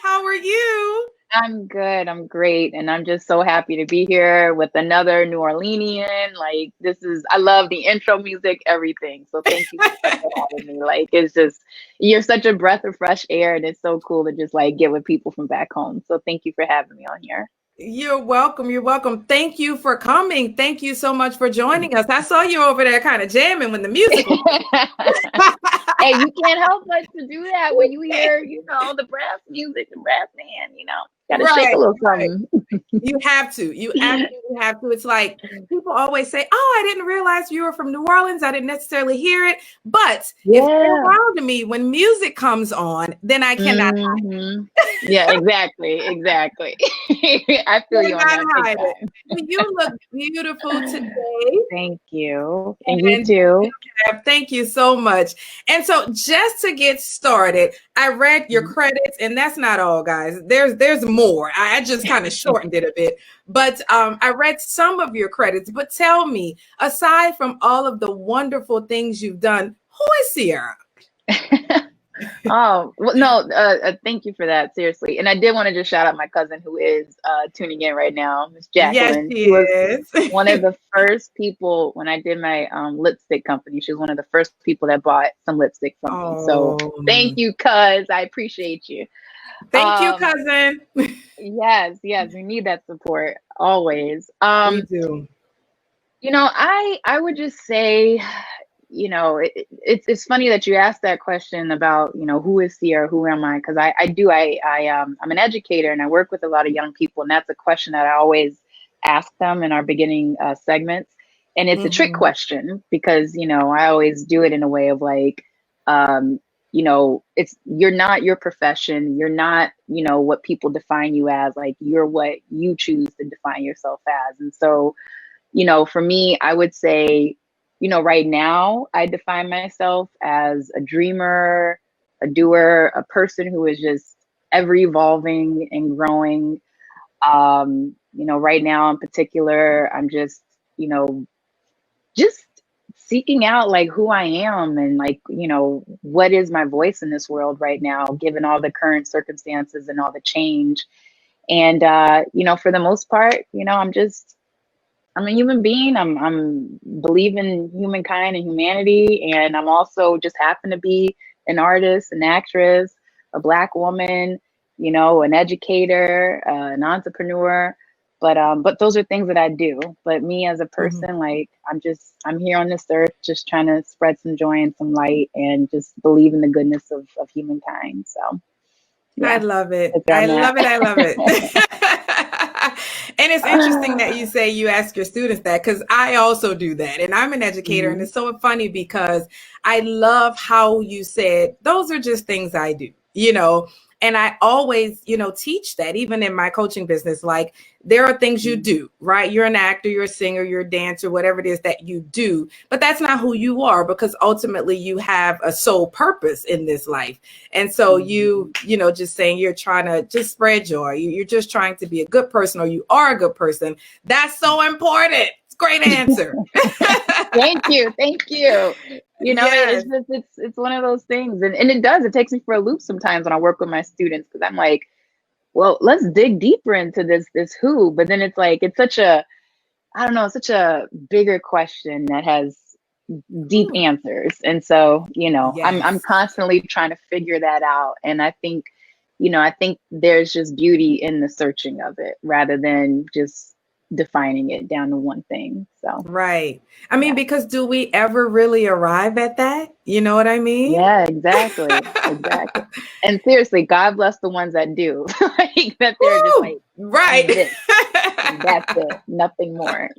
how are you? I'm good. I'm great. And I'm just so happy to be here with another New Orleanian. Like, I love the intro music, everything. So thank you so much for having me. Like, you're such a breath of fresh air, and it's so cool to just like get with people from back home. So thank you for having me on here. You're welcome. You're welcome. Thank you for coming. Thank you so much for joining us. I saw you over there kind of jamming when the music was. Hey, you can't help but to do that when you hear, the brass music, the brass band, gotta shake a Right, little right. something. You have to. You absolutely have to. It's like people always say, "Oh, I didn't realize you were from New Orleans. I didn't necessarily hear it." But if you're Yeah. around to me when music comes on, then I cannot Hmm. Yeah, exactly. Exactly. I feel you on cannot that big hide it. time. Well, you look beautiful today. Thank you. And you And too. thank you so much. And so just to get started, I read your credits, and that's not all, guys. There's more. I just kind of shortened it a bit. But I read some of your credits. But tell me, aside from all of the wonderful things you've done, who is Ciera? Oh, well, no, thank you for that. Seriously. And I did want to just shout out my cousin who is tuning in right now, Miss Yes, Jacqueline. she She was is. one of the first people when I did my lipstick company. She was one of the first people that bought some lipstick from me. So Oh, thank you, cuz. I appreciate you. thank you, Um, cousin. yes, yes, we need that support always. We do. I would just say, it's funny that you asked that question about, who is Ciera, who am I? Because I'm an educator and I work with a lot of young people, and that's a question that I always ask them in our beginning segments. And it's a trick Mhm. question because, I always do it in a way of like, um, you're not your profession, you're not, what people define you as, like you're what you choose to define yourself as. And so, for me, I would say, right now, I define myself as a dreamer, a doer, a person who is just ever evolving and growing. Right now in particular, I'm just, just seeking out like who I am and like, what is my voice in this world right now, given all the current circumstances and all the change. And for the most part, I'm a human being. I'm believe in humankind and humanity, and I'm also just happen to be an artist, an actress, a Black woman, an educator, an entrepreneur. But those are things that I do. But me as a Mhm. person, like I'm here on this earth, just trying to spread some joy and some light, and just believe in the goodness of humankind. So I yeah, love it. that's where I I'm at. love it. I love it. And it's interesting that you say you ask your students that because I also do that. And I'm an educator. And Mhm. it's so funny because I love how you said, those are just things I do, And I always, teach that even in my coaching business. Like there are things you do, right? You're an actor, you're a singer, you're a dancer, whatever it is that you do. But that's not who you are because ultimately you have a sole purpose in this life. And so Mhm. just saying you're trying to just spread joy. You're just trying to be a good person or you are a good person. That's so important. It's a great answer. Thank you. Thank you. Yes. It's just it's one of those things. And it takes me for a loop sometimes when I work with my students because I'm like, well, let's dig deeper into this who. But then it's like it's such a I don't know, it's such a bigger question that has deep Whew. answers. And so, I'm Yes. constantly trying to figure that out. And I think there's just beauty in the searching of it rather than just defining it down to one thing. So Right. I mean, yeah. because do we ever really arrive at that? You know what I mean? Yeah, exactly. Exactly. And seriously, God bless the ones that do. Like that they're just Woo! like, Right. I'm this and that's it. Nothing more.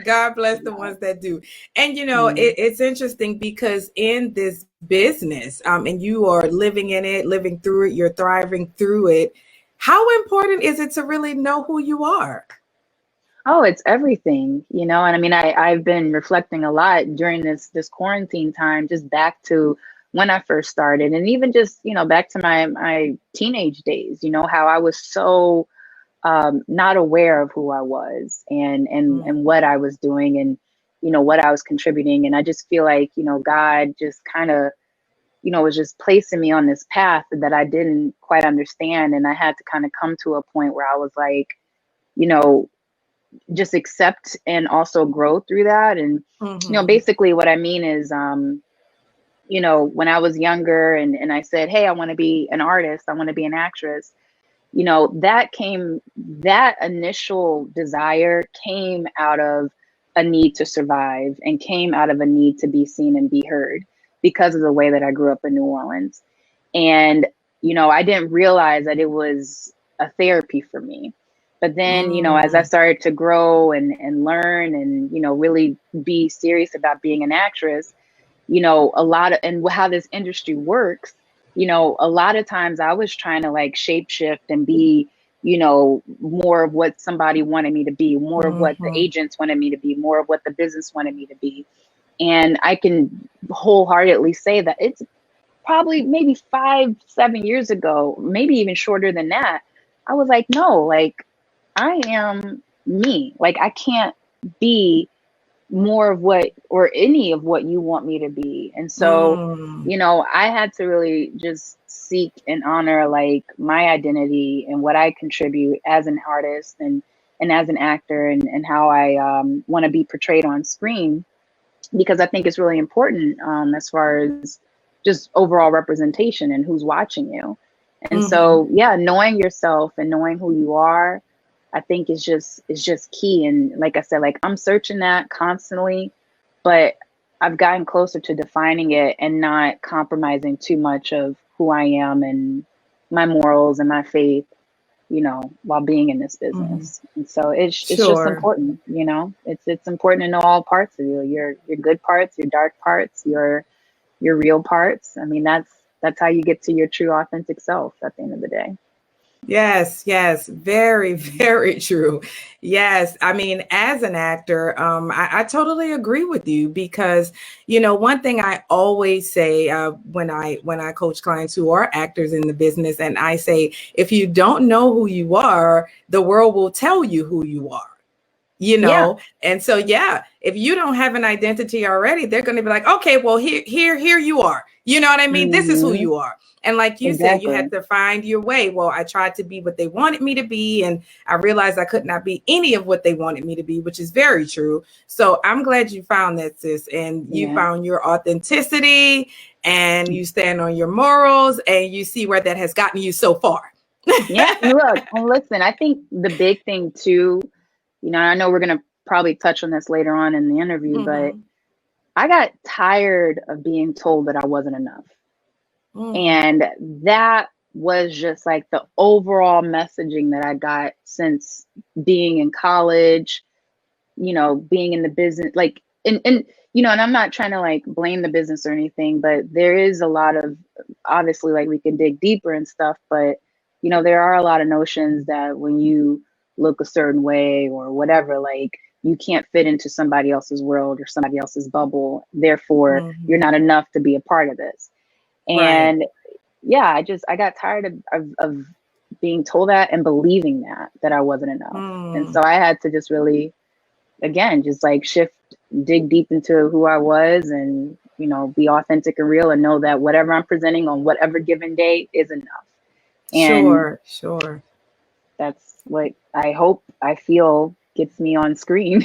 God bless the Yeah. ones that do. And Mm. it's interesting because in this business, and you are living in it, living through it, you're thriving through it. How important is it to really know who you are? Oh, it's everything. And I mean I've been reflecting a lot during this quarantine time, just back to when I first started and even just, back to my teenage days, how I was so not aware of who I was and what I was doing and what I was contributing. And I just feel like, God just kind of was just placing me on this path that I didn't quite understand. And I had to kind of come to a point where I was like, you know, just accept and also grow through that. And, basically what I mean is, when I was younger and I said, hey, I want to be an artist, I want to be an actress, that initial desire came out of a need to survive and came out of a need to be seen and be heard because of the way that I grew up in New Orleans. And, I didn't realize that it was a therapy for me. But then, as I started to grow and learn and, really be serious about being an actress, and how this industry works, a lot of times I was trying to like shapeshift and be, more of what somebody wanted me to be, more of what the agents wanted me to be, more of what the business wanted me to be. And I can wholeheartedly say that it's probably maybe 5-7 years ago, maybe even shorter than that. I was like, no, like I am me. Like I can't be more of what or any of what you want me to be. And so, I had to really just seek and honor like my identity and what I contribute as an artist and as an actor and how I want to be portrayed on screen, because I think it's really important as far as just overall representation and who's watching you. And so, yeah, knowing yourself and knowing who you are, I think is just key. And like I said, like I'm searching that constantly, but I've gotten closer to defining it and not compromising too much of who I am and my morals and my faith, while being in this business. And so it's just important, it's important to know all parts of you, your good parts, your dark parts, your real parts. I mean, that's how you get to your true authentic self at the end of the day. Yes, very, very true. Yes, I mean, as an actor, I totally agree with you because, one thing I always say when I coach clients who are actors in the business, and I say, if you don't know who you are, the world will tell you who you are. And so, if you don't have an identity already, they're going to be like, okay, well, here you are. You know what I mean? This is who you are. And like you said, you had to find your way. Well, I tried to be what they wanted me to be, and I realized I could not be any of what they wanted me to be, which is very true. So I'm glad you found that, sis, and you found your authenticity, and you stand on your morals, and you see where that has gotten you so far. Yeah, look, and listen, I think the big thing too, I know we're going to probably touch on this later on in the interview, but I got tired of being told that I wasn't enough. And that was just like the overall messaging that I got since being in college, being in the business, like, and I'm not trying to like blame the business or anything, but there is a lot of, obviously, like we can dig deeper and stuff, but, there are a lot of notions that when you look a certain way or whatever, like you can't fit into somebody else's world or somebody else's bubble. Therefore, you're not enough to be a part of this. And I got tired of being told that and believing that I wasn't enough. And so I had to just really, again, just like dig deep into who I was and, be authentic and real and know that whatever I'm presenting on whatever given day is enough. And sure. That's what I feel gets me on screen,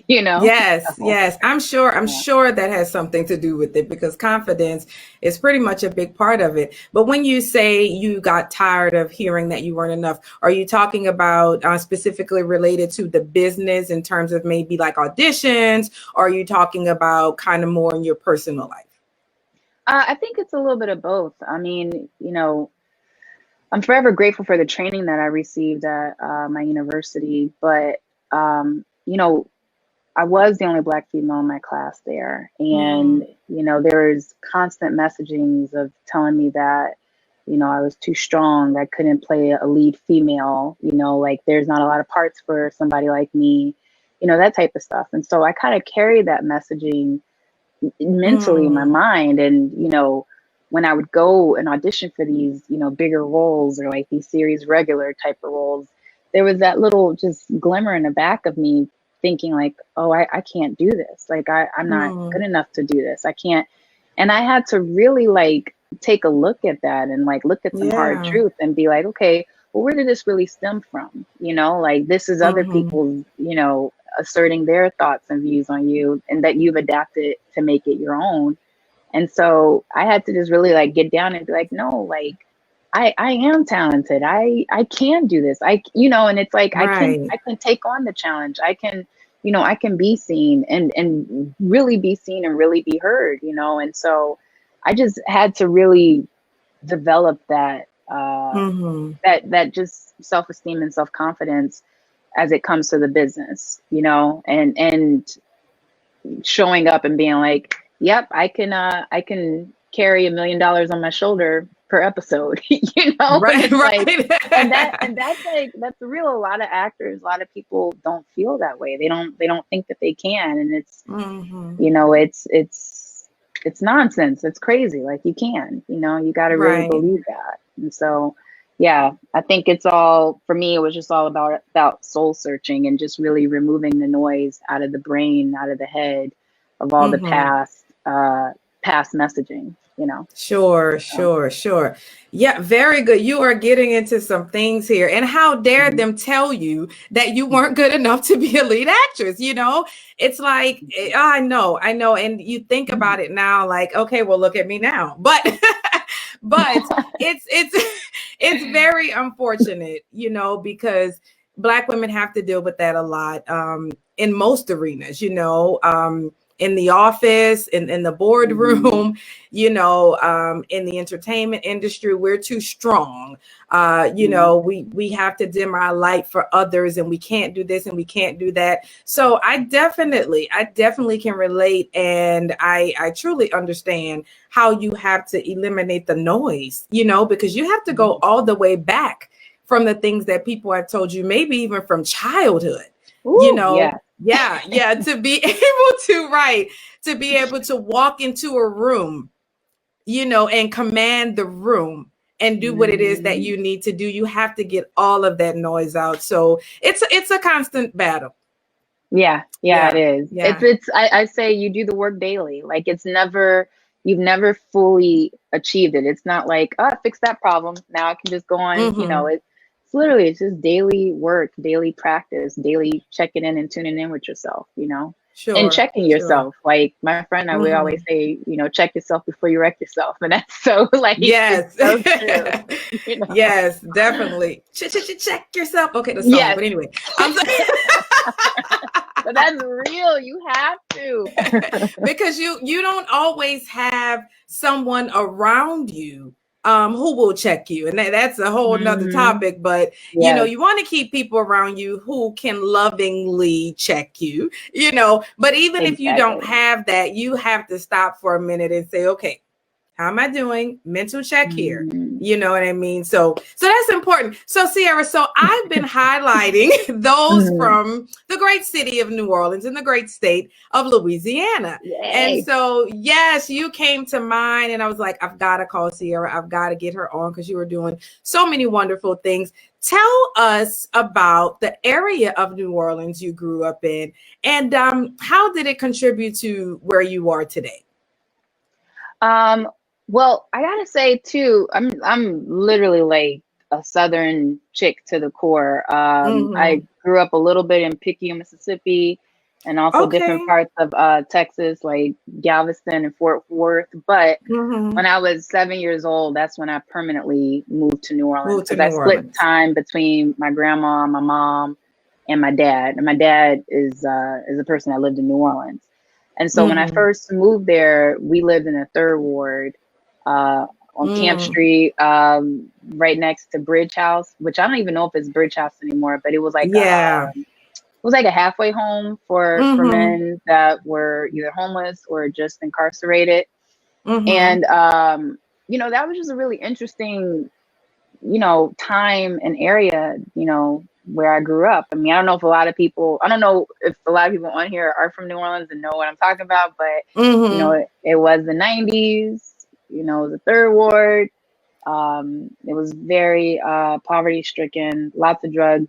Yes. I'm sure that has something to do with it because confidence is pretty much a big part of it. But when you say you got tired of hearing that you weren't enough, are you talking about specifically related to the business in terms of maybe like auditions, or are you talking about kind of more in your personal life? I think it's a little bit of both. I mean, I'm forever grateful for the training that I received at my university, but I was the only Black female in my class there. And, there was constant messagings of telling me that, I was too strong. I couldn't play a lead female, like there's not a lot of parts for somebody like me, that type of stuff. And so I kind of carried that messaging mentally in my mind. And, when I would go and audition for these, bigger roles or like these series regular type of roles, there was that little just glimmer in the back of me thinking like, oh, I can't do this. Like I'm not good enough to do this. I can't. And I had to really like take a look at that and like look at some hard Yeah. truth and be like, okay, well, where did this really stem from? You know, like this is other Mm-hmm. people, you know, asserting their thoughts and views on you, and that you've adapted to make it your own. And so I had to just really like get down and be like, no, like I am talented. I can do this. You know, and it's like Right. I can take on the challenge. I can, you know, I can be seen and really be seen and really be heard, you know. And so I just had to really develop that Mm-hmm. that just self-esteem and self-confidence as it comes to the business, you know, and showing up and being like, yep, I can carry $1 million on my shoulder per episode, you know. And Right, it's like, right. and that's like, that's real. A lot of actors, a lot of people don't feel that way. They don't think that they can. And it's, Mm-hmm. you know, it's nonsense. It's crazy. Like you can, you know, you got to really Right. believe that. And so, yeah, I think it's all, for me, it was just all about soul searching and just really removing the noise out of the brain, out of the head of all the Mm-hmm. past messaging, you know. Sure, So, sure, sure. Yeah, very good. You are getting into some things here. And how dare mhm, them tell you that you weren't good enough to be a lead actress? You know, it's like, I know. And you think mhm. about it now, like, okay, well, look at me now. But but it's it's very unfortunate, you know, because Black women have to deal with that a lot, in most arenas, you know, in the office, in the Mhm. boardroom, you know, in the entertainment industry. We're too strong. You Yeah. know, we have to dim our light for others, and we can't do this and we can't do that. So I definitely can relate, and I truly understand how you have to eliminate the noise, you know, because you have to go Mhm. all the way back from the things that people have told you, maybe even from childhood, you Ooh, know. yeah. Yeah, to be able to, right, to be able to walk into a room, you know, and command the room and do what it is that Mhm. you need to do. You have to get all of that noise out. So it's a constant battle. Yeah, yeah, it Yeah. is. Yeah. I say you do the work daily. Like it's never, you've never fully achieved it. It's not like, oh, I fixed that problem. Now I can just go on, you know, Mm-hmm. it's literally, it's just daily work, daily practice, daily checking in and tuning in with yourself, you know, and Sure. checking Sure. yourself. Like my friend, I would always Mm-hmm. say, you know, check yourself before you wreck yourself. And that's so like, it's Yes. so true, you know? Yes, definitely. Check yourself. Okay, the song. Yes. But anyway, I'm But that's real. You have to. because you don't always have someone around you who will check you, and that's a whole nother Hmm. topic. But you know, Yes. you want to keep people around you who can lovingly check you, you know. But even if you don't Exactly. have that, you have to stop for a minute and say, okay, how am I doing? Mental check here. Mhm. You know what I mean? So that's important. So Ciera, so I've been highlighting those Mhm. from the great city of New Orleans and the great state of Louisiana. And Yay. so yes, you came to mind and I was like, I've got to call Ciera. I've got to get her on because you were doing so many wonderful things. Tell us about the area of New Orleans you grew up in and how did it contribute to where you are today? Um, well, I gotta say too, I'm literally like a Southern chick to the core. I Mm-hmm. grew up a little bit in Picayune, Mississippi, and also different Okay. parts of Texas, like Galveston and Fort Worth. But when Mm-hmm. I was 7 years old, that's when I permanently moved to New Orleans Moved to because I New split Orleans. time between my grandma, my mom, and my dad. And my dad is a person that lived in New Orleans. And so when I Mm-hmm. first moved there, we lived in the third ward uh, on Camp Mm. Street, right next to Bridge House, which I don't even know if it's Bridge House anymore, but Yeah. it was like a halfway home for Mm-hmm. men that were either homeless or just incarcerated. Mm-hmm. And you know, that was just a really interesting, you know, time and area, you know, where I grew up. I mean, I don't know if a lot of people on here are from New Orleans and know what I'm talking about, but you know, Mm-hmm. it was the 90s, you know, the third ward. It was very poverty stricken, lots of drug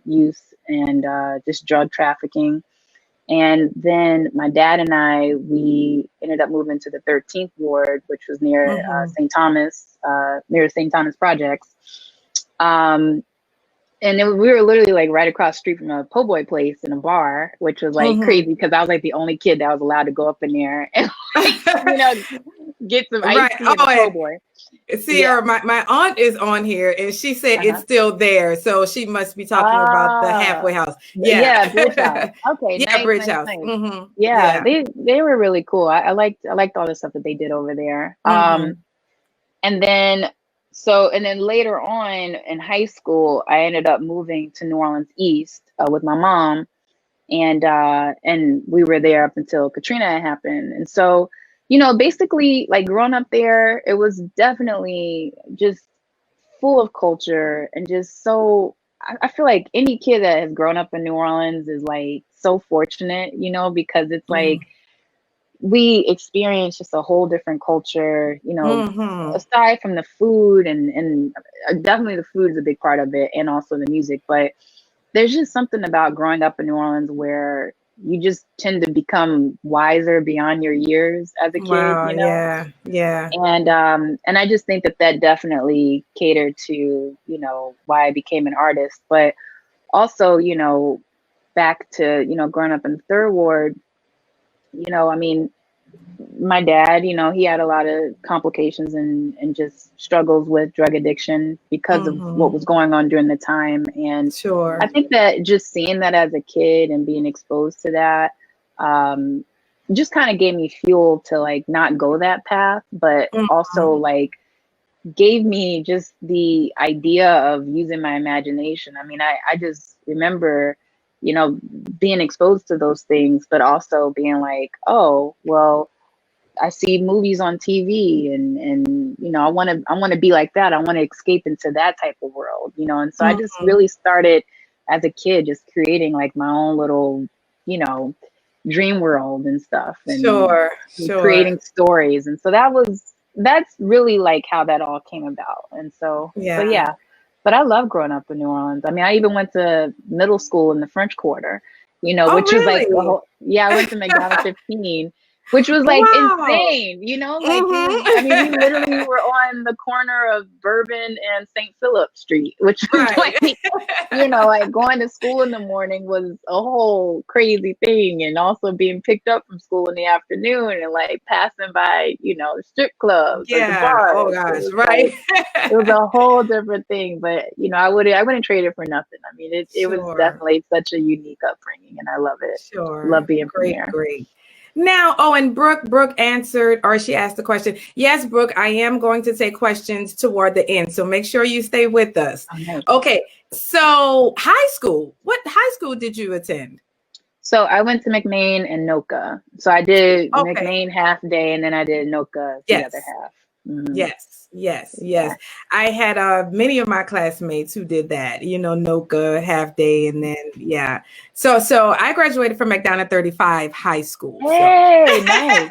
use and just drug trafficking. And then my dad and I, we ended up moving to the 13th ward, which was near St. Thomas, near St. Thomas Projects. And we were literally like right across the street from a po' boy place in a bar, which was like crazy because I was like the only kid that was allowed to go up in there and like, get some ice cream and po' boy. Ciera, my aunt is on here and she said it's still there. So she must be talking about the halfway house. Yeah, Bridge House. Okay, yeah, nice, Bridge nice, House. Nice. Yeah, they were really cool. I liked all the stuff that they did over there. And then later on in high school, I ended up moving to New Orleans East with my mom, and we were there up until Katrina happened. And so, basically, like growing up there, it was definitely just full of culture and just so. I feel like any kid that has grown up in New Orleans is like so fortunate, because it's like we experience just a whole different culture, aside from the food and definitely the food is a big part of it and also the music. But there's just something about growing up in New Orleans where you just tend to become wiser beyond your years as a kid, Yeah. And I just think that definitely catered to, why I became an artist. But also, back to, growing up in the third ward, I mean, my dad, he had a lot of complications and just struggles with drug addiction because of what was going on during the time. And I think that just seeing that as a kid and being exposed to that, just kind of gave me fuel to like not go that path, but also like gave me just the idea of using my imagination. I mean, I just remember, being exposed to those things, but also being like, oh, well, I see movies on TV and I want to be like that. I want to escape into that type of world, and so I just really started as a kid, just creating like my own little, dream world and stuff and creating stories. And so that's really like how that all came about. And so yeah, but I love growing up in New Orleans. I mean, I even went to middle school in the French Quarter, which is like I went to McDonald 15, which was like insane, I mean, we literally were on the corner of Bourbon and St. Philip Street, which was like, like going to school in the morning was a whole crazy thing. And also being picked up from school in the afternoon and like passing by, the strip clubs, or the bars. Oh gosh, right. It was a whole different thing, but I wouldn't trade it for nothing. I mean, it was definitely such a unique upbringing and I love it. Love being from here. Great. Now, and Brooke answered, or she asked the question. Yes, Brooke, I am going to take questions toward the end. So make sure you stay with us. Okay. So high school, what high school did you attend? So I went to McMain and Noka. So I did McMain half day and then I did Noka the other half. Yes. I had many of my classmates who did that, Noka half day and then So I graduated from McDonald 35 high school. Hey, nice.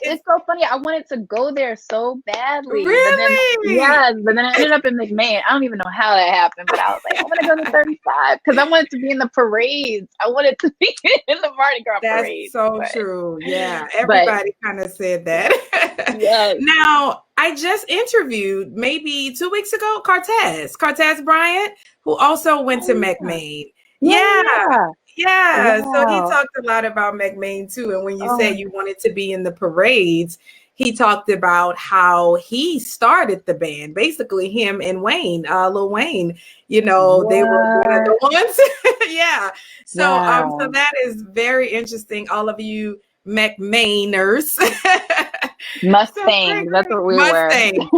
It's so funny. I wanted to go there so badly. Really? But then I ended up in McMain. I don't even know how that happened, but I was like, I want to go to 35 because I wanted to be in the parades. I wanted to be in the Mardi Gras parade. That's so true. Yeah. Everybody kind of said that. Yes. Now, I just interviewed maybe 2 weeks ago, Cortez Bryant, who also went to McMain. Yeah. So he talked a lot about McMain too. And when you said you wanted to be in the parades, he talked about how he started the band. Basically, him and Wayne, Lil Wayne, they were one of the ones. So that is very interesting. All of you McMainers. Mustangs. That's what we were.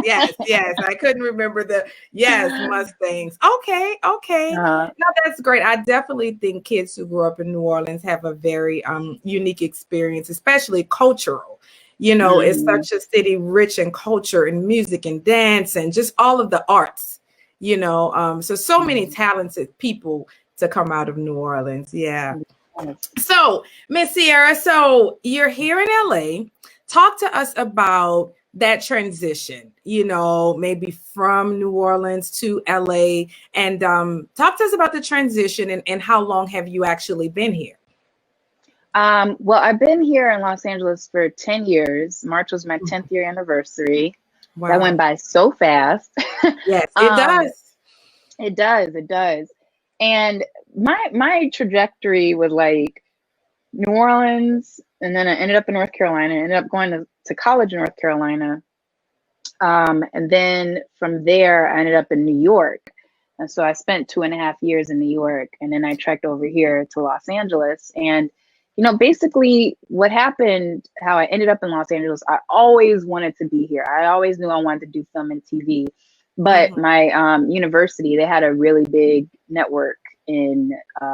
Yes. I couldn't remember Mustangs. Okay. No, that's great. I definitely think kids who grew up in New Orleans have a very unique experience, especially cultural. It's such a city rich in culture and music and dance and just all of the arts. So many talented people to come out of New Orleans. Yeah. So, Miss Ciera, so you're here in LA. Talk to us about that transition, maybe from New Orleans to LA, and talk to us about the transition and how long have you actually been here? Well, I've been here in Los Angeles for 10 years. March was my 10th year anniversary. That went Wow. by so fast. Yes, it um, does. it does, it does. And my trajectory was like New Orleans, and then I ended up in North Carolina. I ended up going to college in North Carolina. And then from there, I ended up in New York. And so I spent 2.5 years in New York, and then I trekked over here to Los Angeles. And, basically what happened, how I ended up in Los Angeles, I always wanted to be here. I always knew I wanted to do film and TV. But Mhm. my university, they had a really big network in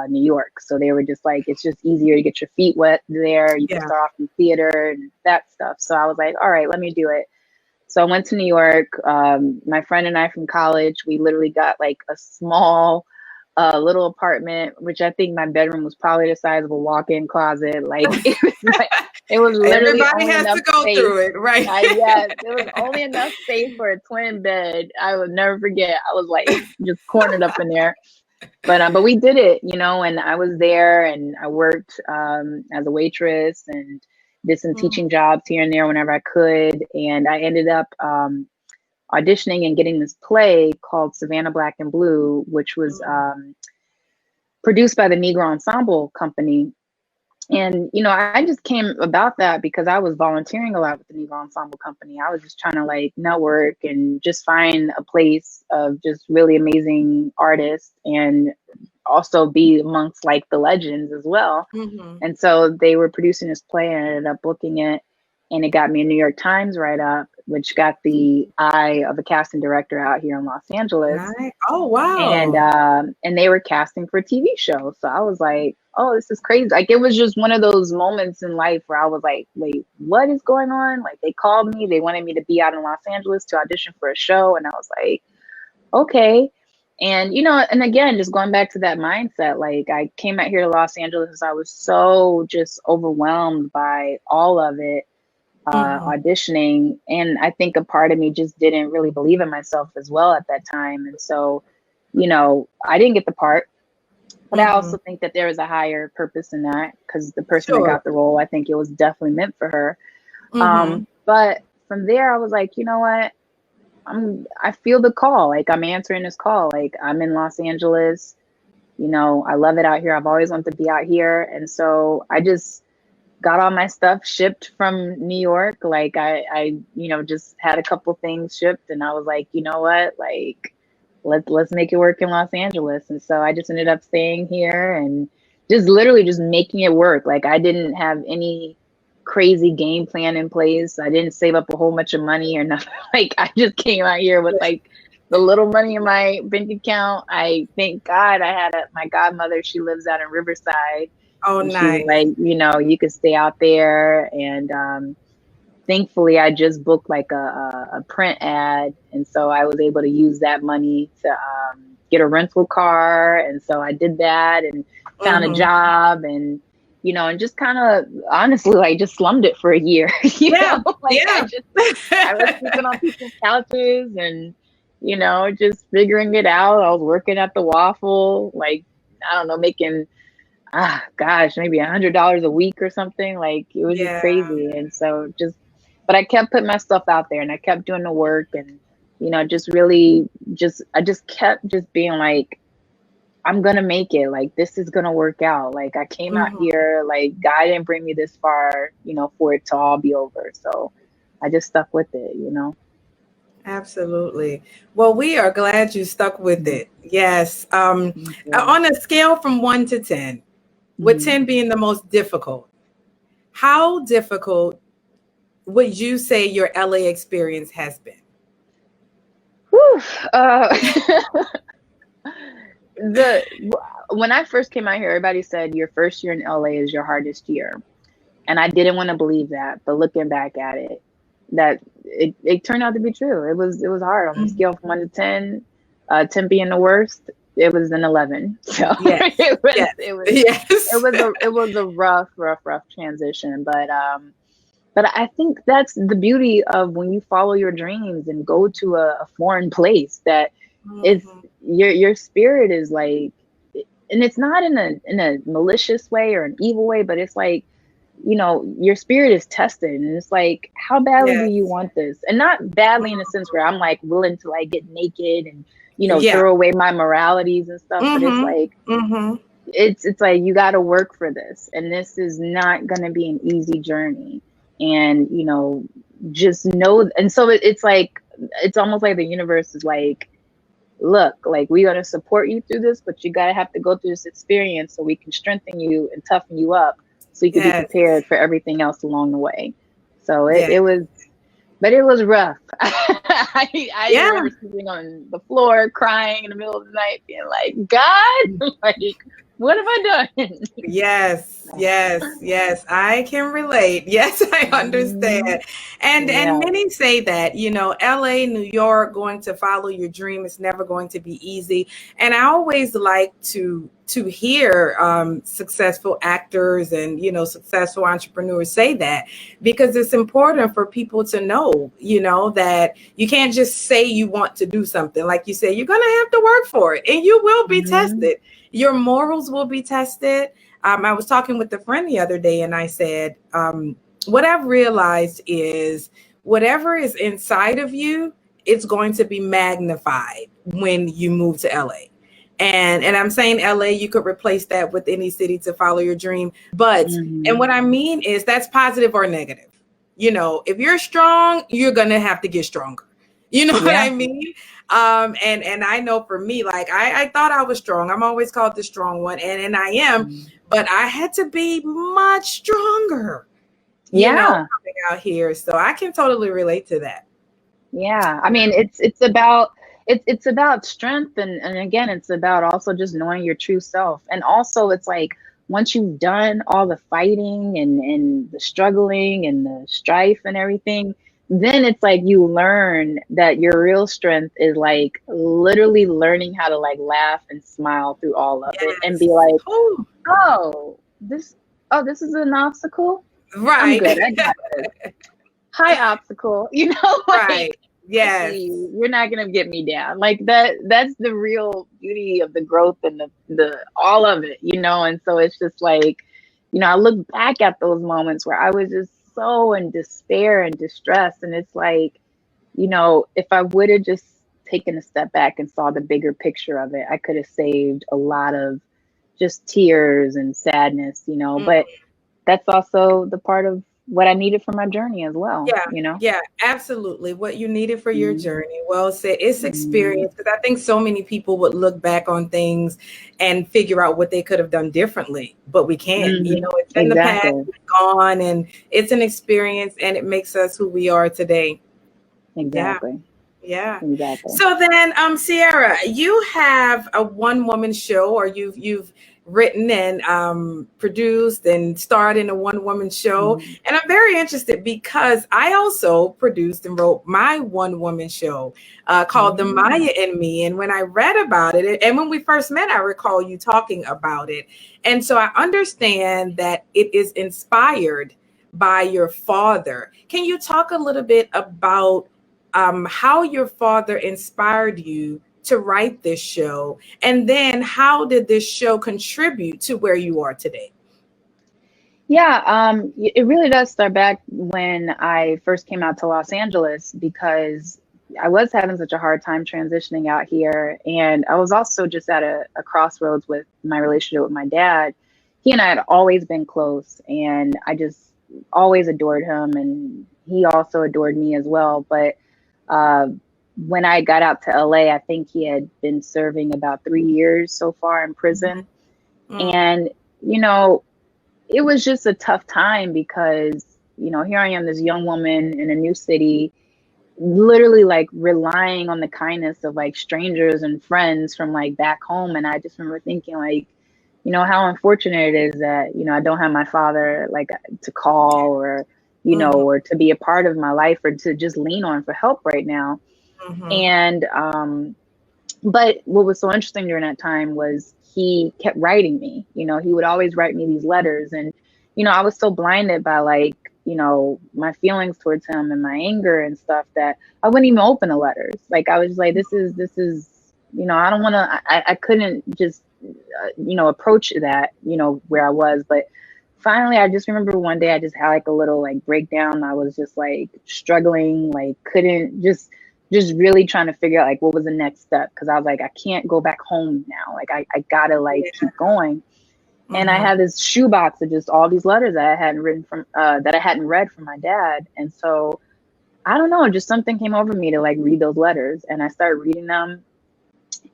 New York. So they were just like, it's just easier to get your feet wet there. You can Yeah. start off in theater and that stuff. So I was like, all right, let me do it. So I went to New York. My friend and I from college, we literally got like a small little apartment, which I think my bedroom was probably the size of a walk-in closet. It was literally Everybody only has enough to go space. through it, right? Yes, it was only enough space for a twin bed. I would never forget. I was like just cornered up in there. But we did it, and I was there and I worked as a waitress and did some teaching Mhm. jobs here and there whenever I could. And I ended up auditioning and getting this play called Savannah Black and Blue, which was Mhm. produced by the Negro Ensemble Company. And I just came about that because I was volunteering a lot with the Negro Ensemble Company. I was just trying to like network and just find a place of just really amazing artists and also be amongst like the legends as well. Mhm. And so they were producing this play and I ended up booking it. And it got me a New York Times write up, which got the eye of a casting director out here in Los Angeles. Nice. Oh, And wow. and they were casting for a TV show. So I was like, oh, this is crazy. Like it was just one of those moments in life where I was like, wait, what is going on? Like they called me, they wanted me to be out in Los Angeles to audition for a show. And I was like, okay. And and again, just going back to that mindset, like I came out here to Los Angeles, I was so just overwhelmed by all of it, Mhm. auditioning. And I think a part of me just didn't really believe in myself as well at that time. And so, I didn't get the part, but I Mhm. also think that there was a higher purpose in that because the person that Sure. got the role, I think it was definitely meant for her. Mhm. But from there, I was like, you know what? I feel the call. Like I'm answering this call. Like I'm in Los Angeles. I love it out here. I've always wanted to be out here. And so I just got all my stuff shipped from New York. Like I just had a couple things shipped and I was like, you know what? Like let's make it work in Los Angeles. And so I just ended up staying here and just literally just making it work. Like I didn't have any crazy game plan in place. I didn't save up a whole bunch of money or nothing. Like I just came out here with like the little money in my bank account. I thank God I had my godmother. She lives out in Riverside Oh, and she's nice. like, you could stay out there. And thankfully, I just booked like a print ad, and so I was able to use that money to get a rental car. And so I did that and found a Mhm. job, and and just kind of honestly like just slummed it for a year. Yeah. Like Yeah. I was sleeping on people's couches and just figuring it out. I was working at the Waffle, like I don't know, making gosh, maybe $100 a week or something. Like it was just Yeah. crazy. And so but I kept putting my stuff out there and I kept doing the work and, just really I just kept just being like, I'm going to make it. Like, this is going to work out. Like, I came out Mhm. here, like, God didn't bring me this far, for it to all be over. So I just stuck with it. Absolutely. Well, we are glad you stuck with Mhm. it. Yes. Thank you. On a scale from 1 to 10, with Mhm. 10 being the most difficult, how difficult would you say your LA experience has been? Whew, uh, the when I first came out here, everybody said your first year in LA is your hardest year. And I didn't want to believe that, but looking back at it, that it turned out to be true. It was hard on the Mhm. scale from 1 to 10, 10 being the worst. It was an 11. So Yes. it was Yes. it was it Yes. was a it was a rough transition. But I think that's the beauty of when you follow your dreams and go to a foreign place that it's Mhm. your spirit is like and it's not in a malicious way or an evil way, but it's like, you know, your spirit is tested, and it's like, how badly do you Yes. want this? And not badly in a sense where I'm like willing to like get naked and, you know, Yeah. throw away my moralities and stuff, but it's Mm-hmm. like, Mm-hmm. it's like, you got to work for this, and this is not going to be an easy journey. And, you know, just know. And so it's like, it's almost like the universe is like, look, like, we're going to support you through this, but you got to have to go through this experience so we can strengthen you and toughen you up so you can be Yes. prepared for everything else along the way. So Yes. it was, but it was rough. I Yeah. remember sleeping on the floor, crying in the middle of the night, being like, God, like, what have I done? Yes, yes, yes. I can relate. Yes, I Mhm. understand. And Yeah. many say that, you know, LA, New York, going to follow your dream is never going to be easy. And I always like to hear successful actors and, you know, successful entrepreneurs say that, because it's important for people to know, you know, that you can't just say you want to do something. Like you said, you're going to have to work for it, and you will be Mhm. tested. Your morals will be tested. I was talking with a friend the other day, and I said, what I've realized is whatever is inside of you, it's going to be magnified when you move to LA. And I'm saying LA, you could replace that with any city to follow your dream. But, and Mhm. what I mean is that's positive or negative. You know, if you're strong, you're going to have to get stronger. You know what Yeah. I mean? And I know for me, like I thought I was strong. I'm always called the strong one, and I am, Mhm. but I had to be much stronger, you know, Yeah. coming out here. So I can totally relate to that. Yeah. I mean, it's about, it's about strength, and again, it's about also just knowing your true self. And also it's like, once you've done all the fighting and the struggling and the strife and everything, then it's like you learn that your real strength is like literally learning how to like laugh and smile through all of it and be Yes. like, Oh, oh, this is an obstacle. I'm right. good. I got this. Hi, obstacle. You know, like, Right. I see Yes. you. You're not gonna get me down. Like that. That's the real beauty of the growth and the all of it. You know, and so it's just like, you know, I look back at those moments where I was just so in despair and distress, and it's like, you know, if I would have just taken a step back and saw the bigger picture of it, I could have saved a lot of just tears and sadness. You know, but that's also the part of what I needed for my journey as well. Yeah, You know. yeah, absolutely. What you needed for your Mhm. journey. Well said. It's Mhm. experience, because I think so many people would look back on things and figure out what they could have done differently, but we can't. You know, Mhm. it's in the past, Exactly. it's gone, and it's an experience, and it makes us who we are today. Yeah. Exactly. Yeah. Exactly. So then, Ciera, you have a one woman show, or you've written and produced and starred in a one woman show. Mhm. And I'm very interested because I also produced and wrote my one woman show called The Mm. Maya and Me. And when I read about it, and when we first met, I recall you talking about it. And so I understand that it is inspired by your father. Can you talk a little bit about how your father inspired you to write this show? And then how did this show contribute to where you are today? Yeah, it really does start back when I first came out to Los Angeles, because I was having such a hard time transitioning out here. And I was also just at a crossroads with my relationship with my dad. He and I had always been close, and I just always adored him, and he also adored me as well. But uh, when I got out to LA, I think he had been serving about 3 years so far in prison. Mm, And, you know, it was just a tough time because, you know, here I am, this young woman in a new city, literally like relying on the kindness of like strangers and friends from like back home. And I just remember thinking, like, you know, how unfortunate it is that, you know, I don't have my father like to call, or, you know, mhm, or to be a part of my life, or to just lean on for help right now. mhm, And but what was so interesting during that time was he kept writing me. You know, he would always write me these letters, and, you know, I was so blinded by like, you know, my feelings towards him and my anger and stuff, that I wouldn't even open the letters. Like, I was like, this is, you know, I don't want to. I couldn't just approach that, where I was. But finally, I just remember one day I just had like a little like breakdown. I was just like struggling, like couldn't just really trying to figure out like what was the next step. Cause I was like, I can't go back home now. Like I gotta like keep going. And I had this shoebox of just all these letters that I hadn't read from my dad. And so I don't know, just something came over me to like read those letters, and I started reading them.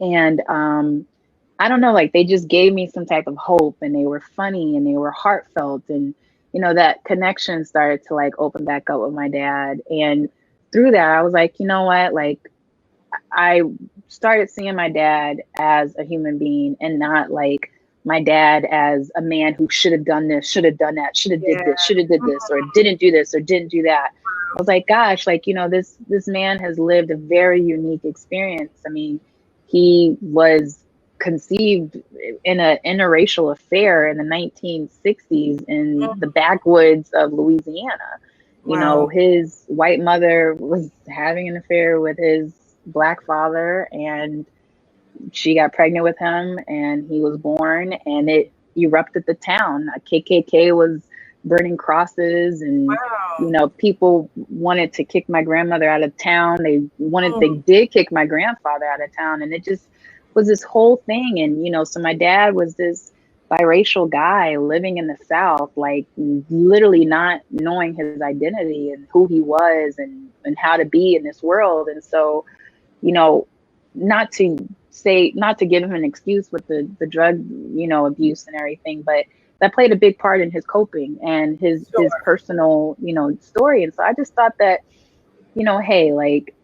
And I don't know, like they just gave me some type of hope, and they were funny and they were heartfelt. And, that connection started to like open back up with my dad. And through that, I was like, you know what, like I started seeing my dad as a human being, and not like my dad as a man who should have done this, should have done that, should have did this, should have did this, or didn't do this, or didn't do that. I was like, gosh, like, this man has lived a very unique experience. I mean, he was conceived in an interracial affair in the 1960s in the backwoods of Louisiana. Wow. His white mother was having an affair with his Black father, and she got pregnant with him, and he was born, and it erupted the town. KKK was burning crosses, and people wanted to kick my grandmother out of town. They did kick my grandfather out of town, and it just was this whole thing. And so my dad was this biracial guy living in the South, like literally not knowing his identity and who he was, and how to be in this world. And so, not to give him an excuse with the drug, abuse and everything, but that played a big part in his coping and his personal, story. And so I just thought that, hey, like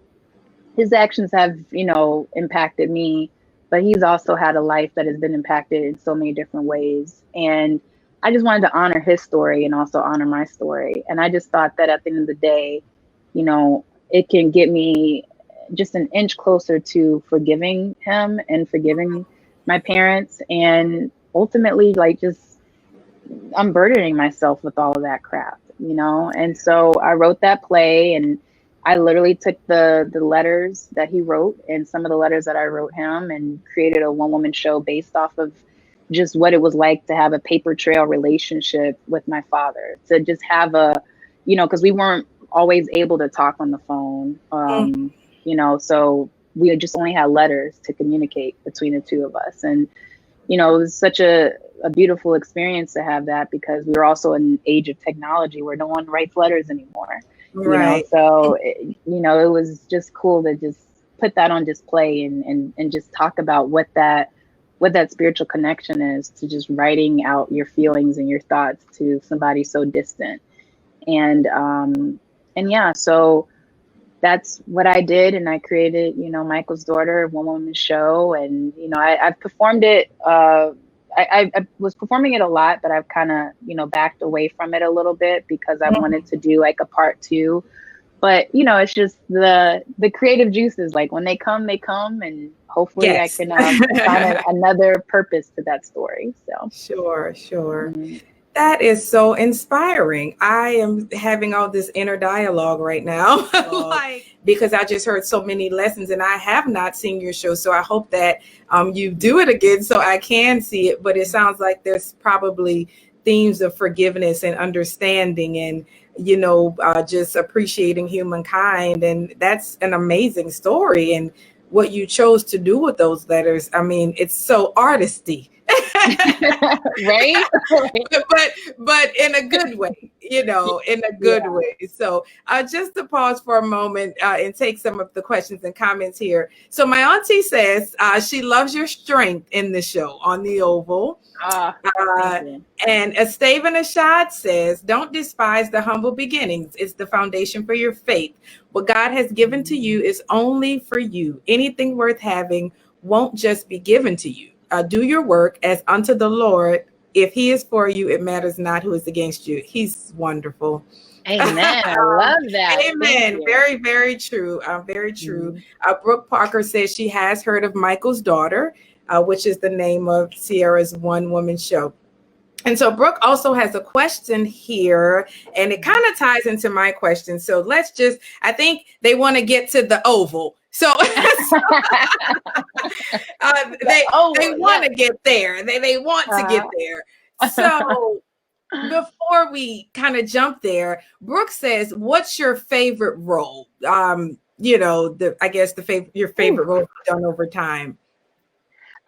his actions have, impacted me, but he's also had a life that has been impacted in so many different ways. And I just wanted to honor his story and also honor my story. And I just thought that at the end of the day, it can get me just an inch closer to forgiving him and forgiving my parents, and ultimately like just unburdening myself with all of that crap, And so I wrote that play, and I literally took the letters that he wrote and some of the letters that I wrote him, and created a one-woman show based off of just what it was like to have a paper trail relationship with my father, to just have because we weren't always able to talk on the phone. So we just only had letters to communicate between the two of us. And, it was such a beautiful experience to have that, because we were also in an age of technology where no one writes letters anymore. Right. So, it was just cool to just put that on display and just talk about what that spiritual connection is, to just writing out your feelings and your thoughts to somebody so distant. And yeah, so that's what I did. And I created, Michael's Daughter, one woman show. And, I've performed it. I was performing it a lot, but I've kind of, backed away from it a little bit, because I wanted to do like a part 2. But, it's just the creative juices, like when they come, and hopefully I can find another purpose to that story. So Sure. That is so inspiring. I am having all this inner dialogue right now, because I just heard so many lessons, and I have not seen your show. So I hope that you do it again so I can see it. But it sounds like there's probably themes of forgiveness and understanding, and just appreciating humankind. And that's an amazing story. And what you chose to do with those letters, I mean, it's so artisty. Right? but in a good way, in a good way. So just to pause for a moment and take some of the questions and comments here. So my auntie says she loves your strength in the show on the Oval. And Estevan Ashad says, don't despise the humble beginnings. It's the foundation for your faith. What God has given to you is only for you. Anything worth having won't just be given to you. Do your work as unto the Lord. If he is for you, it matters not who is against you. He's wonderful. Amen. I love that. Amen. Very, very true. Very true. Brooke Parker says she has heard of Michael's Daughter, which is the name of Ciera's one-woman show. And so Brooke also has a question here, and it kind of ties into my question. So let's just, I think they want to get to the oval. So, they want to get there. They want to get there. So before we kind of jump there, Brooke says, "What's your favorite role? I guess your favorite role you've done over time."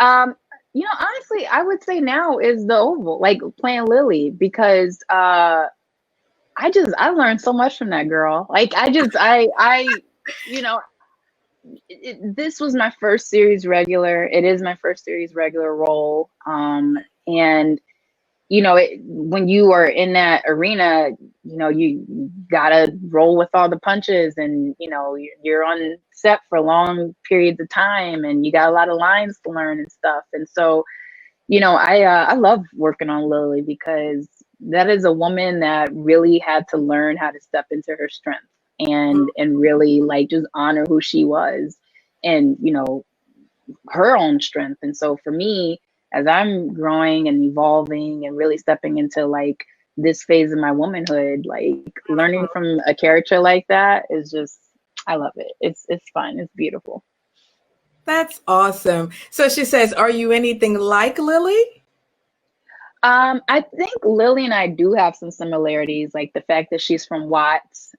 Honestly, I would say now is the Oval, like playing Lily, because I learned so much from that girl. Like this was my first series regular. It is my first series regular role. And when you are in that arena, you gotta roll with all the punches, and you're on set for long periods of time, and you got a lot of lines to learn and stuff. And so, I love working on Lily, because that is a woman that really had to learn how to step into her strength and really like just honor who she was, and her own strength. And so for me, as I'm growing and evolving and really stepping into like this phase of my womanhood, like learning from a character like that is just, I love it. It's fun. It's beautiful. That's awesome. So she says, "Are you anything like Lily?" I think Lily and I do have some similarities, like the fact that she's from Watts.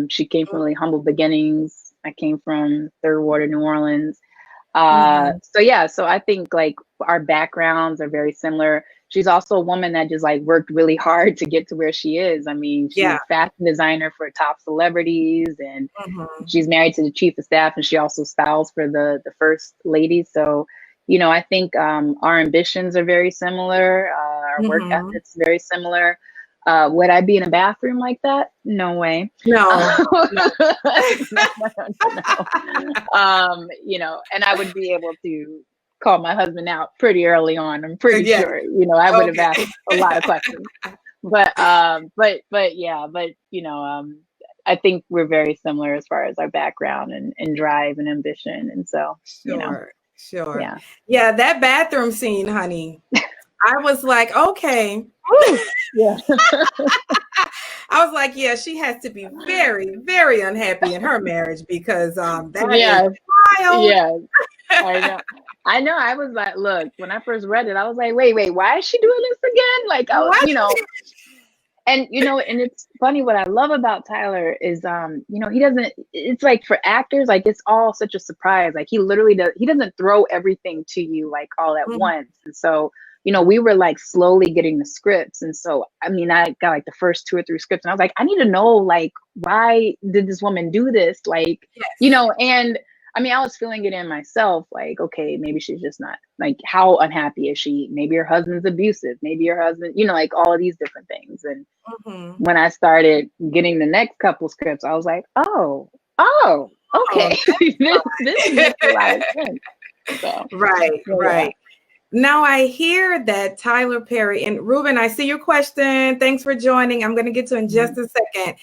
She came from really humble beginnings. I came from Third Ward of New Orleans. So I think like our backgrounds are very similar. She's also a woman that just like worked really hard to get to where she is. I mean, she's a fashion designer for top celebrities, and she's married to the chief of staff, and she also styles for the first lady. So, I think our ambitions are very similar. Our work ethics very similar. Would I be in a bathroom like that? No way. No. No. And I would be able to call my husband out pretty early on. I'm pretty sure, I would have asked a lot of questions. But I think we're very similar as far as our background and drive and ambition. And so, Sure. Yeah, that bathroom scene, honey. I was like, okay. Yeah. I was like, yeah, she has to be very, very unhappy in her marriage, because that is wild. Yeah. I know. I was like, look, when I first read it, I was like, wait, why is she doing this again? Like, and it's funny, what I love about Tyler is, he doesn't, it's like for actors, like it's all such a surprise. Like he doesn't throw everything to you like all at once. And so, we were like slowly getting the scripts. And so, I mean, I got like the first 2 or 3 scripts, and I was like, I need to know, like, why did this woman do this? Like, and I mean, I was feeling it in myself, like, okay, maybe she's just not, like, how unhappy is she? Maybe her husband's abusive. Maybe her husband, like all of these different things. And when I started getting the next couple scripts, I was like, oh, okay. this makes a lot of sense. So, right. Now I hear that Tyler Perry, and Ruben, I see your question. Thanks for joining. I'm going to get to in just a second.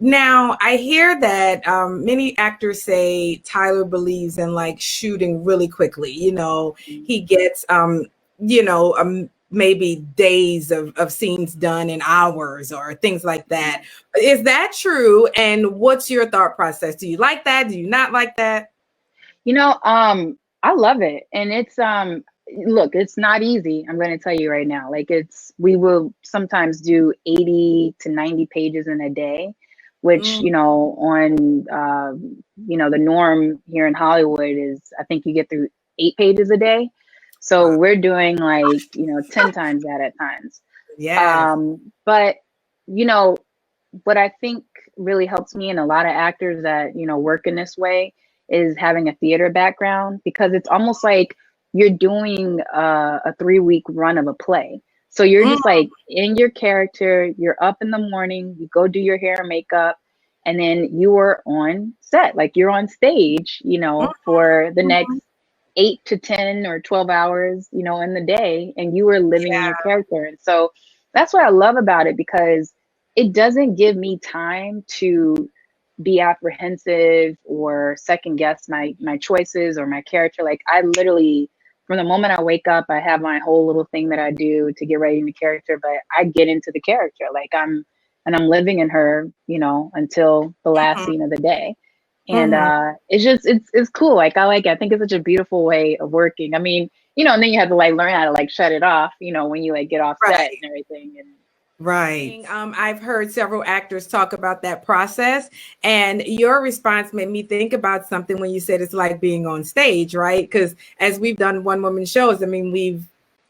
Now I hear that many actors say Tyler believes in like shooting really quickly. He gets, maybe days of scenes done in hours or things like that. Is that true? And what's your thought process? Do you like that? Do you not like that? I love it. And it's, look, it's not easy. I'm going to tell you right now, like we will sometimes do 80 to 90 pages in a day, which, on, the norm here in Hollywood is, I think you get through 8 pages a day. So we're doing like, 10 times that at times. Yeah. But, what I think really helps me, and a lot of actors that, work in this way, is having a theater background, because it's almost like you're doing a 3-week run of a play. So you're just like in your character, you're up in the morning, you go do your hair and makeup, and then you are on set, like you're on stage, for the next 8 to 10 or 12 hours, in the day, and you are living in your character. And so that's what I love about it, because it doesn't give me time to be apprehensive or second guess my choices or my character. Like I literally from the moment I wake up, I have my whole little thing that I do to get ready in the character, but I get into the character. Like I'm living in her, until the last Mhm. scene of the day. And Mhm. it's just it's cool. Like I like it. I think it's such a beautiful way of working. I mean, and then you have to like learn how to like shut it off, when you like get off set Right. and everything. And Right. I've heard several actors talk about that process, and your response made me think about something when you said it's like being on stage, right? Because as we've done one woman shows, I mean, we've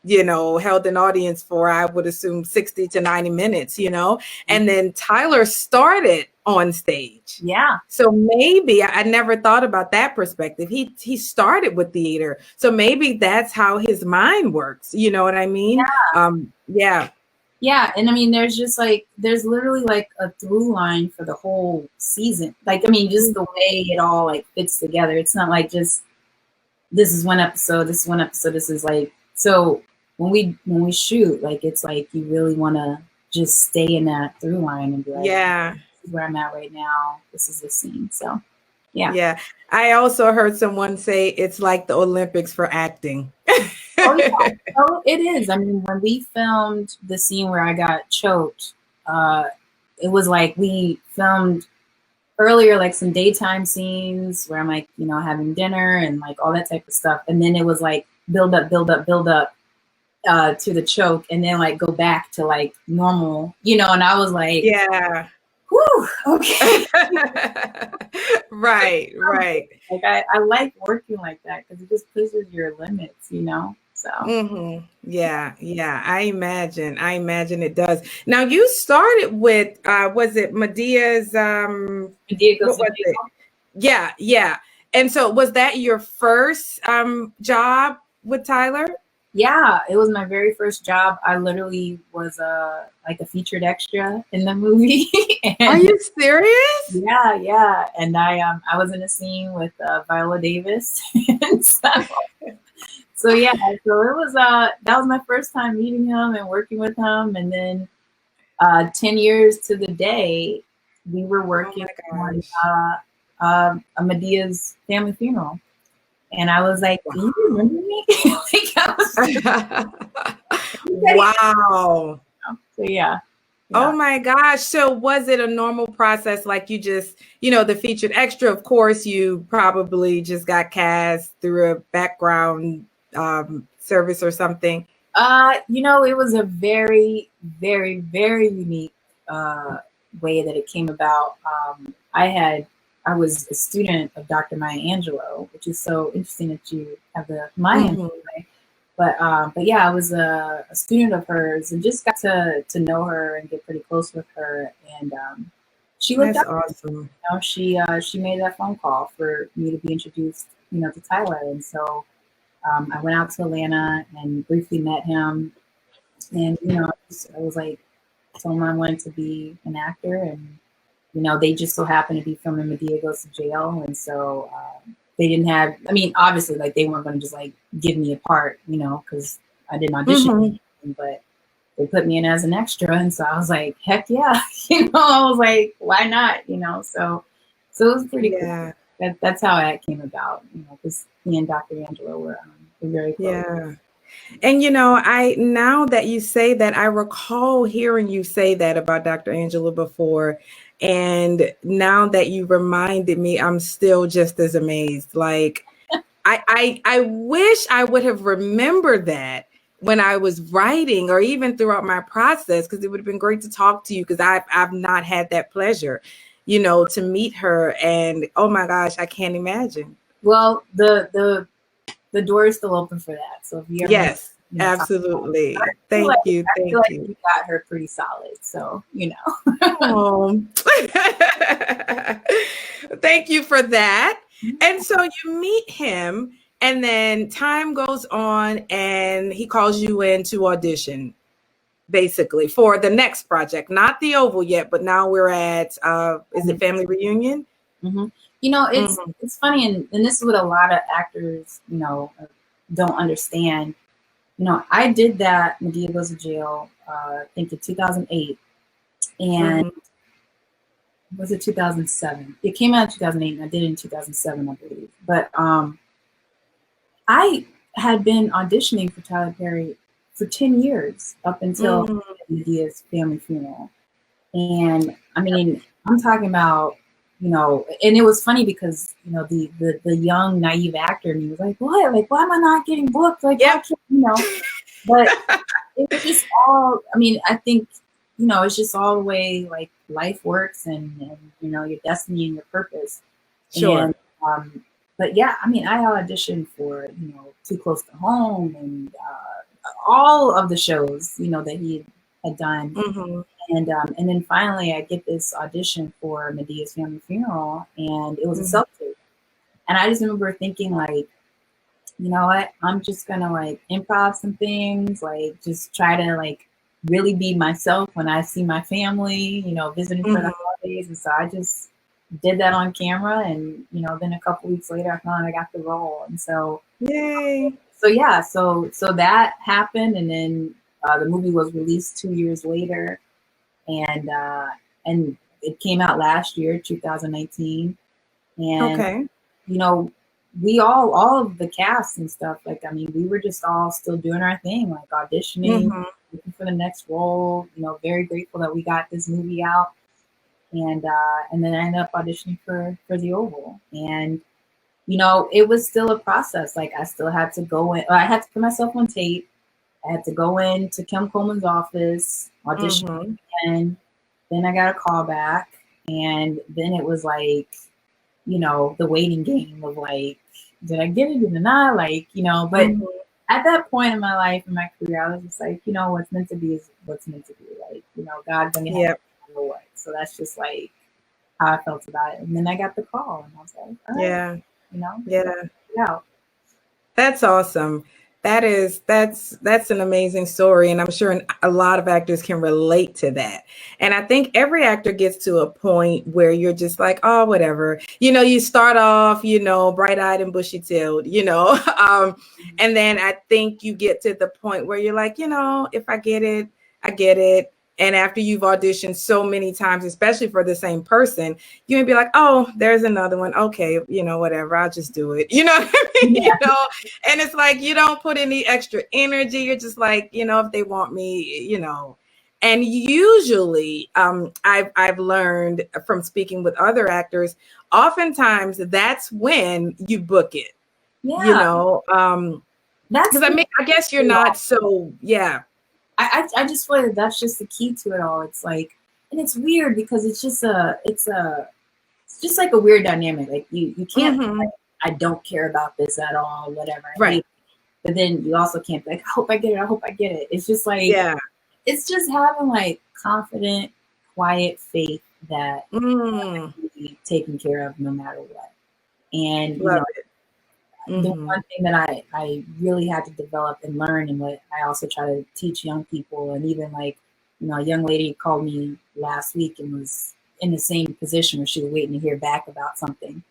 held an audience for, I would assume, 60 to 90 minutes, and then Tyler started on stage. Yeah. So maybe I never thought about that perspective. He started with theater. So maybe that's how his mind works. You know what I mean? Yeah. Yeah, and I mean, there's literally like a through line for the whole season. Like, I mean, just the way it all like fits together. It's not like just this is one episode, this is one episode, this is like, so when we shoot, like it's like you really want to just stay in that through line and be like, Yeah. this is where I'm at right now. This is the scene. So yeah. Yeah. I also heard someone say it's like the Olympics for acting. Oh yeah. Oh, it is. I mean, when we filmed the scene where I got choked, it was like we filmed earlier, like some daytime scenes where I'm like, having dinner and like all that type of stuff. And then it was like build up to the choke, and then like go back to like normal, and I was like, Yeah. whew, okay. Right. Like I like working like that because it just pushes your limits, So Mm-hmm. Yeah. I imagine it does. Now you started with was it Medea's Medea goes what was it? Yeah. And so was that your first job with Tyler? Yeah, it was my very first job. I literally was like a featured extra in the movie. Are you serious? Yeah. And I was in a scene with Viola Davis. And so yeah, so it was that was my first time meeting him and working with him. And then 10 years to the day, we were working on a Medea's family funeral. And I was like, do you remember me? Like, wow. So yeah. Oh my gosh. So was it a normal process? Like you just, the featured extra, of course, you probably just got cast through a background service or something. It was a very, very, very unique way that it came about. I was a student of Dr. Maya Angelou, which is so interesting that you have the Maya Angelou. But yeah, I was a student of hers and just got to know her and get pretty close with her. And she looked That's up. awesome. She made that phone call for me to be introduced, to Tyler. And so I went out to Atlanta and briefly met him. And I was like, told him I wanted to be an actor, and they just so happened to be filming Medea Goes to Jail, and so they didn't have. I mean, obviously, like they weren't going to just like give me a part, because I didn't audition, but they put me in as an extra, and so I was like, heck yeah, I was like, why not, So it was pretty cool. That's how that came about, because me and Dr. Angela were very close. Yeah. And I now that you say that, I recall hearing you say that about Dr. Angela before. And now that you reminded me, I'm still just as amazed. Like I wish I would have remembered that when I was writing or even throughout my process, because it would have been great to talk to you, because I've not had that pleasure, to meet her. And oh my gosh, I can't imagine. Well, the door is still open for that. So if you ever yes, absolutely. Thank you. I feel like you got her pretty solid. So, Oh. Thank you for that. And so you meet him, and then time goes on and he calls you in to audition, basically, for the next project. Not the Oval yet, but now we're at is it Family Reunion? Mm-hmm. It's funny, and this is what a lot of actors, don't understand. I did that Medea Goes to Jail, I think in 2008, and was it 2007? It came out in 2008, and I did it in 2007, I believe. But had been auditioning for Tyler Perry for 10 years up until Medea's family funeral. And I mean, I'm talking about, you know, and it was funny because, you know, the young naive actor and he was like, what? Like, why am I not getting booked? Like, Yeah. you know, but it's just all, I mean, I think, you know, it's just all the way like life works and you know, your destiny and your purpose. Sure. And, but yeah, I mean, I auditioned for, you know, Too Close to Home and all of the shows, you know, that he had done. And then finally I get this audition for Medea's family funeral, and it was a self-tape. And I just remember thinking like, you know what, I'm just gonna like improv some things, like just try to like really be myself when I see my family, you know, visiting for the holidays. And so I just did that on camera, and you know, then a couple weeks later I found I got the role. And so Yay. So yeah, so that happened, and then the movie was released 2 years later, and it came out last year, 2019. And you know, we all of the cast and stuff, like, I mean, we were just all still doing our thing, like auditioning, looking for the next role. You know, very grateful that we got this movie out, and then I ended up auditioning for the Oval. And you know, it was still a process. Like, I still had to go in, I had to put myself on tape. I had to go in to Kim Coleman's office, audition again. Then I got a call back, and then it was like, you know, the waiting game of like, did I get it? Did I not? Like, you know, but at that point in my life, in my career, I was just like, you know, what's meant to be is what's meant to be. Like, you know, God's gonna have to know what. So that's just like how I felt about it. And then I got the call, and I was like, all right, you know, yeah. That's awesome. That's an amazing story, and I'm sure a lot of actors can relate to that. And I think every actor gets to a point where you're just like, oh, whatever. You know, you start off, you know, bright-eyed and bushy-tailed, you know, and then I think you get to the point where you're like, you know, if I get it, I get it. And after you've auditioned so many times, especially for the same person, you may be like, oh, there's another one. Okay, you know, whatever, I'll just do it. You know what I mean? You know, and it's like you don't put any extra energy. You're just like, you know, if they want me, you know. And usually, I've learned from speaking with other actors, oftentimes that's when you book it. Yeah. You know, that's because I guess you're not so, I just feel like that's just the key to it all. It's like, and it's weird because it's just like a weird dynamic. Like you can't be like, I don't care about this at all, whatever. Right. But then you also can't be like, I hope I get it. I hope I get it. It's just like, it's just having like confident, quiet faith that you'll be taken care of no matter what. And you know, the one thing that I really had to develop and learn, and what I also try to teach young people, and even like, you know, a young lady called me last week and was in the same position where she was waiting to hear back about something.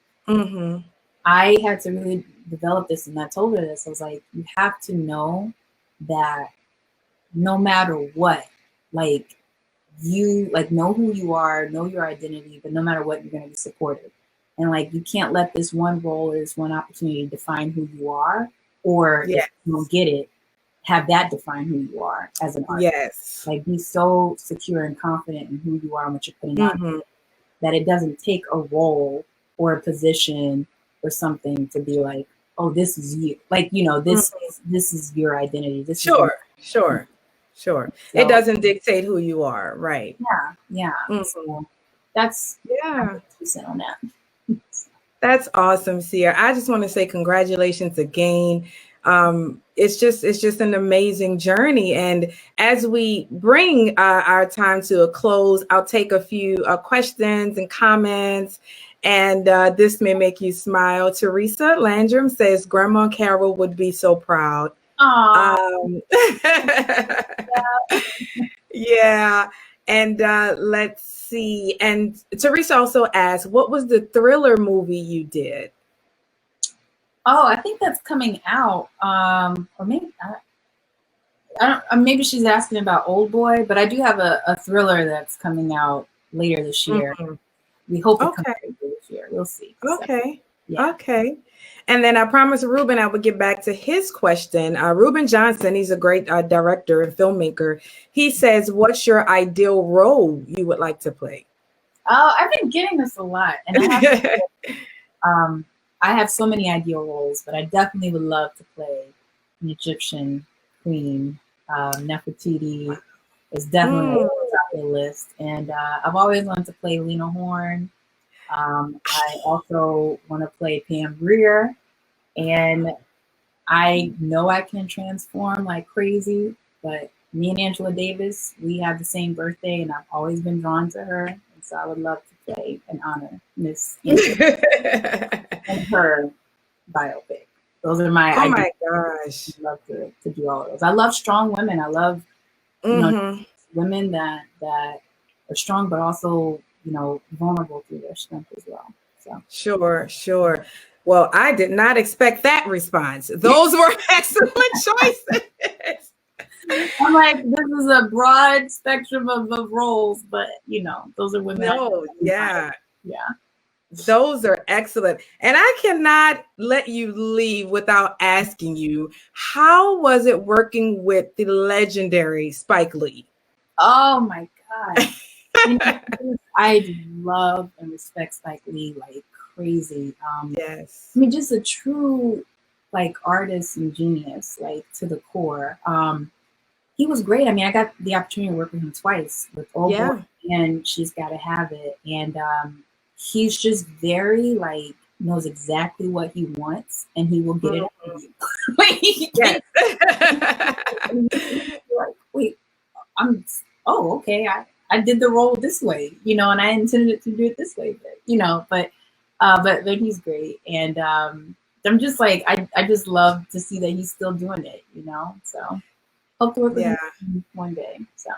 I had to really develop this, and I told her this. I was like, you have to know that no matter what, like, you like know who you are, know your identity, but no matter what, you're going to be supported. And like, you can't let this one role or this one opportunity define who you are, or if you don't get it, have that define who you are as an artist. Like, be so secure and confident in who you are and what you're putting out, that it doesn't take a role or a position or something to be like, oh, this is you. Like, you know, this is your identity. This Sure. So, it doesn't dictate who you are, right? Yeah. So that's on that. That's awesome, Ciera. I just want to say congratulations again. It's just an amazing journey. And as we bring our time to a close, I'll take a few questions and comments. And this may make you smile. Teresa Landrum says, Grandma Carol would be so proud. Yeah. And let's see. And Teresa also asked, what was the Thriller movie you did? Oh, I think that's coming out. Or maybe I don't. Maybe she's asking about Old Boy, but I do have a thriller that's coming out later this year. We hope it comes out later this year. We'll see. Okay. And then I promised Ruben I would get back to his question. Ruben Johnson, he's a great director and filmmaker. He says, what's your ideal role you would like to play? Oh, I've been getting this a lot. And I have so many ideal roles, but I definitely would love to play an Egyptian queen. Nefertiti is definitely on the top of the list. And I've always wanted to play Lena Horne. I also want to play Pam Grier. And I know I can transform like crazy, but me and Angela Davis, we have the same birthday, and I've always been drawn to her. And so I would love to play and honor Miss Angela and her biopic. Those are my oh my gosh. I'd love to do all of those. I love strong women. I love women that are strong, but also, vulnerable through their strength as well. So Sure. Well, I did not expect that response. Those were excellent choices. I'm like, this is a broad spectrum of roles, but those are women. Yeah. Yeah. Those are excellent. And I cannot let you leave without asking you, how was it working with the legendary Spike Lee? Oh my God. I love and respect Spike Lee like crazy. Yes. I mean, just a true artist and genius, to the core. He was great. I mean, I got the opportunity to work with him twice with Old Boy and She's Gotta Have It. And he's just very knows exactly what he wants, and he will get it out of you. Yes. Wait, okay. I did the role this way, and I intended it to do it this way, but he's great. And I'm just I just love to see that he's still doing it, so hope to work with him one day. So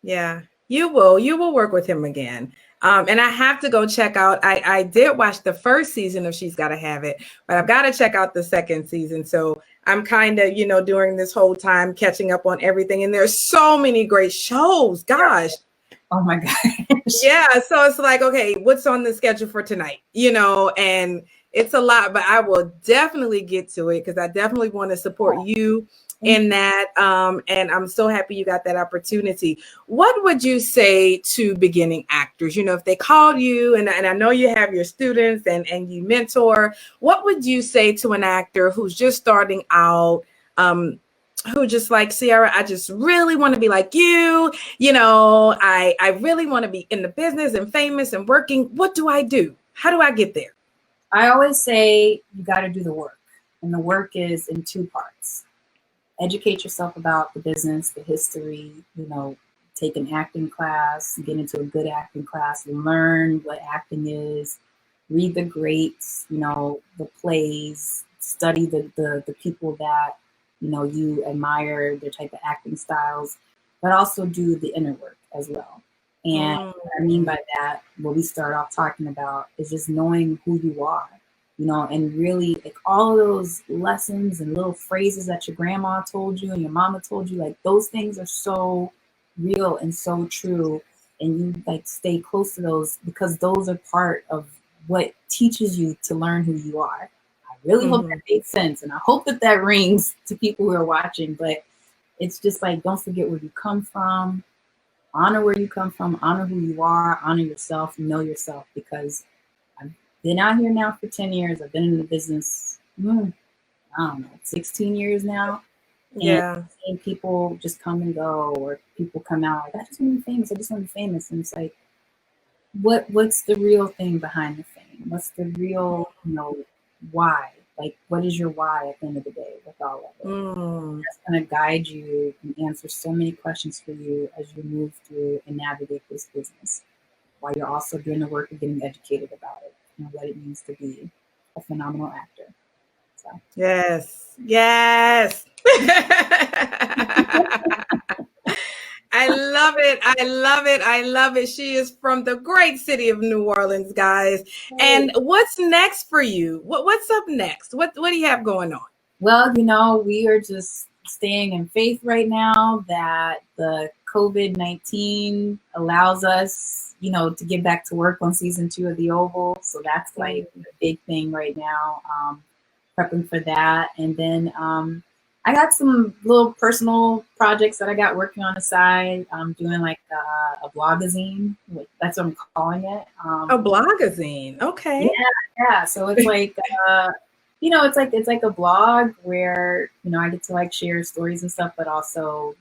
yeah, you will work with him again. And I have to go check out, I did watch the first season of She's Gotta Have It, but I've got to check out the second season. So I'm kind of, during this whole time catching up on everything. And there's so many great shows. Gosh. Oh my gosh. Yeah. So it's okay, what's on the schedule for tonight? And it's a lot, but I will definitely get to it because I definitely want to support you in that. And I'm so happy you got that opportunity. What would you say to beginning actors? If they called you, and I know you have your students and you mentor, what would you say to an actor who's just starting out, who just Ciera, I just really want to be like you. I really want to be in the business and famous and working. What do I do? How do I get there? I always say you got to do the work, and the work is in two parts. Educate yourself about the business, the history, take an acting class, get into a good acting class, learn what acting is, read the greats, the plays, study the people that, you admire, their type of acting styles, but also do the inner work as well. And what I mean by that, what we start off talking about is just knowing who you are. And really all of those lessons and little phrases that your grandma told you and your mama told you, those things are so real and so true. And you stay close to those because those are part of what teaches you to learn who you are. I really hope that made sense. And I hope that rings to people who are watching, but it's just don't forget where you come from, honor where you come from, honor who you are, honor yourself, know yourself, because been out here now for 10 years. I've been in the business, I don't know, 16 years now. And seeing people just come and go, or people come out I just want to be famous. I just want to be famous. And it's what's the real thing behind the fame? What's the real, why? What is your why at the end of the day with all of it? That's going to guide you and answer so many questions for you as you move through and navigate this business, while you're also doing the work of getting educated about it and what it means to be a phenomenal actor. So. Yes. I love it. She is from the great city of New Orleans, guys. And what's next for you? What's up next? What do you have going on? Well, we are just staying in faith right now that the COVID-19 allows us, to get back to work on season 2 of The Oval. So that's a big thing right now. prepping for that. And then I got some little personal projects that I got working on the side. I'm doing like a blogazine. That's what I'm calling it. A blogazine. Okay. Yeah. So it's like, it's like a blog where, I get to like share stories and stuff, but also,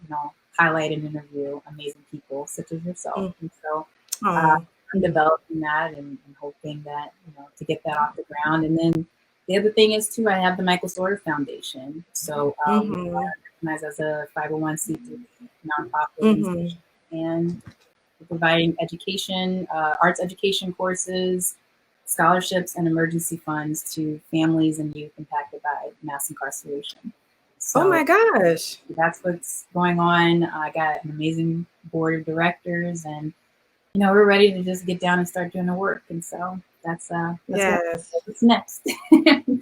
highlight and interview amazing people such as yourself. And so I'm developing that and hoping that, to get that off the ground. And then the other thing is too, I have the Michael Sorter Foundation. So recognized as a 501c3 nonprofit organization, and we're providing education, arts education courses, scholarships, and emergency funds to families and youth impacted by mass incarceration. So oh my gosh. that's what's going on. I got an amazing board of directors, and we're ready to just get down and start doing the work. And so that's what's next.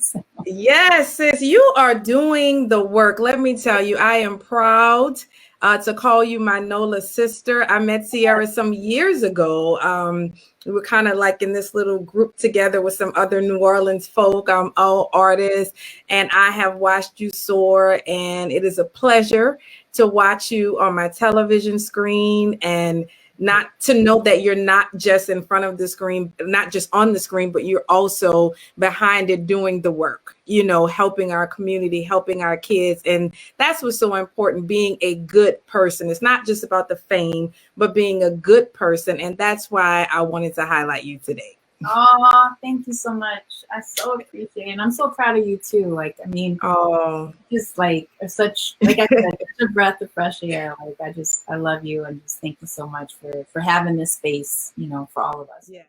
So. Yes, sis, you are doing the work. Let me tell you, I am proud to call you my NOLA sister. I met Ciera some years ago. We were kind of like in this little group together with some other New Orleans folk, all artists, and I have watched you soar, and it is a pleasure to watch you on my television screen, and not to know that you're not just in front of the screen, not just on the screen, but you're also behind it doing the work, helping our community, helping our kids. And that's what's so important, being a good person. It's not just about the fame, but being a good person. And that's why I wanted to highlight you today. Oh, thank you so much. I so appreciate it. And I'm so proud of you too. Like, I mean, just like such, like I said, such a breath of fresh air. Like I love you, and just thank you so much for having this space, for all of us. Yeah.